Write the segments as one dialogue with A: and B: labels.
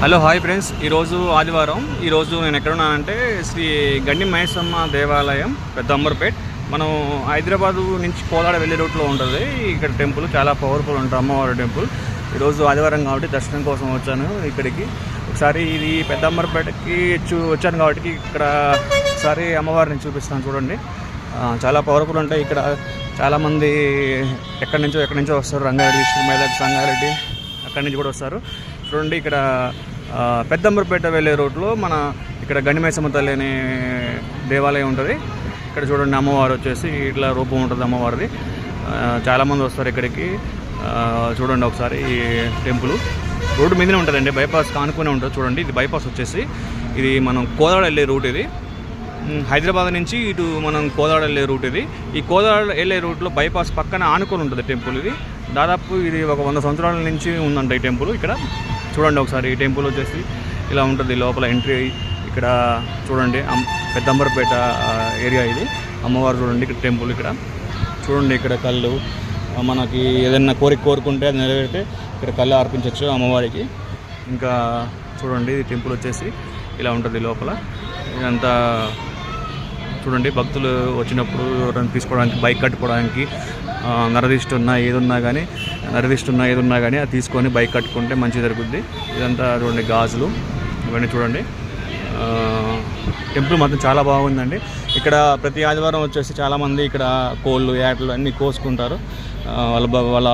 A: Hello hi friends, ఈరోజు ఆదివారం. ఈరోజు నేను ఎక్కడున్నానంటే శ్రీ గండి మైసమ్మ దేవాలయం, పెద్ద అంబర్పేట్. మనం హైదరాబాదు నుంచి కోదాడ వెళ్ళే రూట్లో ఉంటుంది. ఇక్కడ టెంపుల్ చాలా పవర్ఫుల్ ఉంటుంది, అమ్మవారి టెంపుల్. ఈరోజు ఆదివారం కాబట్టి దర్శనం కోసం వచ్చాను ఇక్కడికి. ఒకసారి ఇది పెద్ద అంబర్పేటకి వచ్చాను కాబట్టి ఇక్కడ ఒకసారి అమ్మవారిని చూపిస్తాను. చూడండి, చాలా పవర్ఫుల్ ఉంటాయి. ఇక్కడ చాలామంది ఎక్కడి నుంచో వస్తారు. రంగారెడ్డి డిస్ట్రిక్ట్, మెదక్, సంగారెడ్డి అక్కడి నుంచి కూడా వస్తారు. చూడండి, ఇక్కడ పెద్ద అంబర్పేట వెళ్ళే రూట్లో మన ఇక్కడ గండి మైసమ్మ తల్లి అనే దేవాలయం ఉంటుంది. ఇక్కడ చూడండి, అమ్మవారు వచ్చేసి ఇట్లా రూపం ఉంటుంది అమ్మవారిది. చాలామంది వస్తారు ఇక్కడికి. చూడండి ఒకసారి ఈ టెంపుల్ రోడ్డు మీదనే ఉంటుందండి, బైపాస్ కానుకునే ఉంటుంది. చూడండి, ఇది బైపాస్ వచ్చేసి ఇది మనం కోదాడ వెళ్ళే రూట్. ఇది హైదరాబాద్ నుంచి ఇటు మనం కోదాడ వెళ్ళే రూట్. ఇది ఈ కోదాడ వెళ్ళే రూట్లో బైపాస్ పక్కన ఆనుకొని ఉంటుంది టెంపుల్. ఇది దాదాపు ఇది ఒక 100 సంవత్సరాల నుంచి ఉందంట ఈ టెంపుల్. ఇక్కడ చూడండి ఒకసారి, ఈ టెంపుల్ వచ్చేసి ఇలా ఉంటుంది. లోపల ఎంట్రీ ఇక్కడ చూడండి, పెద్ద అంబర్పేట ఏరియా ఇది. అమ్మవారు చూడండి, ఇక్కడ టెంపుల్. ఇక్కడ చూడండి, ఇక్కడ కళ్ళు మనకి ఏదైనా కోరుకుంటే అది నెరవేరితే ఇక్కడ కళ్ళు అర్పించవచ్చు అమ్మవారికి. ఇంకా చూడండి, ఈ టెంపుల్ వచ్చేసి ఇలా ఉంటుంది లోపల. ఇదంతా చూడండి, భక్తులు వచ్చినప్పుడు ఎవరైనా తీసుకోవడానికి, బైక్ కట్టుకోవడానికి, నరదిష్టున్నా ఏదున్నా కానీ అది తీసుకొని బైక్ కట్టుకుంటే మంచి జరుగుద్ది. ఇదంతా చూడండి, గాజులు ఇవన్నీ చూడండి. టెంపుల్ మాత్రం చాలా బాగుందండి. ఇక్కడ ప్రతి ఆదివారం వచ్చేసి చాలామంది ఇక్కడ కోళ్ళు, యాటలు అన్నీ కోసుకుంటారు. వాళ్ళ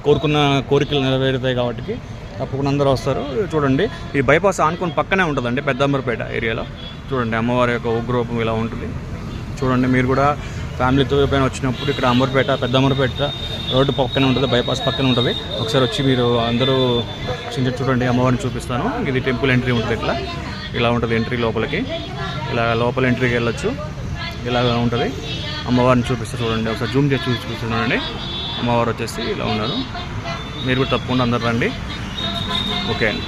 A: కోరుకున్న కోరికలు నెరవేరుతాయి కాబట్టి తప్పకుండా అందరూ వస్తారు. చూడండి, ఈ బైపాస్ ఆనుకొని పక్కనే ఉంటుందండి పెద్ద అంబర్పేట ఏరియాలో. చూడండి, అమ్మవారి యొక్క ఉగ్రరూపం ఇలా ఉంటుంది. చూడండి, మీరు కూడా ఫ్యామిలీతో ఎప్పుడైనా వచ్చినప్పుడు ఇక్కడ పెద్ద అంబర్పేట రోడ్డు పక్కనే ఉంటుంది, బైపాస్ పక్కనే ఉంటుంది. ఒకసారి వచ్చి మీరు అందరూ చూడండి, అమ్మవారిని చూపిస్తాను. ఇది టెంపుల్ ఎంట్రీ ఉంటుంది. ఇలా ఉంటుంది ఎంట్రీ లోపలికి. ఇలా లోపల ఎంట్రీకి వెళ్ళొచ్చు. ఇలాగ ఉంటుంది. అమ్మవారిని చూపిస్తే చూడండి, ఒకసారి జూమ్ చేసి చూపిస్తున్నానండి. అమ్మవారు వచ్చేసి ఇలా ఉన్నారు. మీరు కూడా తప్పకుండా అందరు రండి. ఓకే అండి.